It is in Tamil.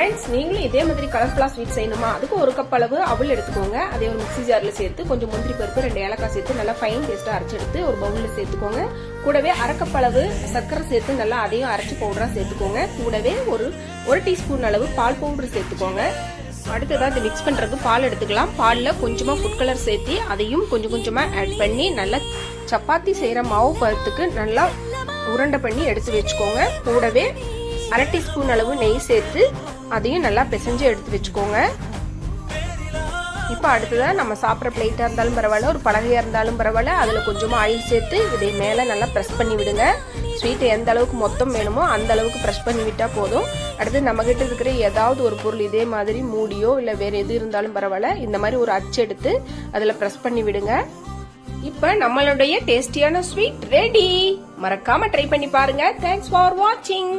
ஃப்ரெண்ட்ஸ், நீங்களும் இதே மாதிரி கலர்ஃபுல்லா ஸ்வீட் செய்யணுமா? அதுக்கு ஒரு கப் அளவு அவல் எடுத்துக்கோங்க. அதே ஒரு மிக்ஸி ஜார்ல சேர்த்து கொஞ்சம் முந்திரி பருப்பு 2 ஏலக்காய் சேர்த்து நல்லா ஃபைன் பேஸ்டா அரைச்சு எடுத்து ஒரு பவுல்ல சேர்த்துக்கோங்க. கூடவே அரை கப் அளவு சர்க்கரை சேர்த்து நல்லா அதையும் அரைச்சு பவுடரா சேர்த்துக்கோங்க. கூடவே ஒரு டீஸ்பூன் அளவு பால் பவுடர் சேர்த்துக்கோங்க. அடுத்ததான் இதை மிக்ஸ் பண்றதுக்கு பால் எடுத்துக்கலாம். பால்ல கொஞ்சமா ஃபுட் கலர் சேர்த்து அதையும் கொஞ்சம் கொஞ்சமா ஆட் பண்ணி நல்லா சப்பாத்தி செய்யற மாவு பதத்துக்கு நல்லா உருண்டை பண்ணி எடுத்து வச்சுக்கோங்க. கூடவே அரை டீஸ்பூன் அளவு நெய் சேர்த்து அதையும் நல்லா பிசைஞ்சு எடுத்து வச்சுக்கோங்க. இப்போ அடுத்ததான் நம்ம சாப்பிட்ற பிளேட்டா இருந்தாலும் பரவாயில்ல, ஒரு பலகையா இருந்தாலும் பரவாயில்ல, அதுல கொஞ்சமா ஆயில் சேர்த்து இதை மேல நல்லா ப்ரெஸ் பண்ணி விடுங்க. ஸ்வீட் எந்த அளவுக்கு மொத்தம் வேணுமோ அந்த அளவுக்கு ப்ரெஸ் பண்ணி விட்டா போதும். அடுத்து நம்ம கிட்ட இருக்கிற ஏதாவது ஒரு பொருள் இதே மாதிரி மூடியோ இல்ல வேற எது இருந்தாலும் பரவாயில்ல, இந்த மாதிரி ஒரு அச்சு எடுத்து அதுல ப்ரெஸ் பண்ணி விடுங்க. இப்ப நம்மளுடைய டேஸ்டியான ஸ்வீட் ரெடி. மறக்காம ட்ரை பண்ணி பாருங்க. தேங்க்ஸ் ஃபார் வாட்சிங்.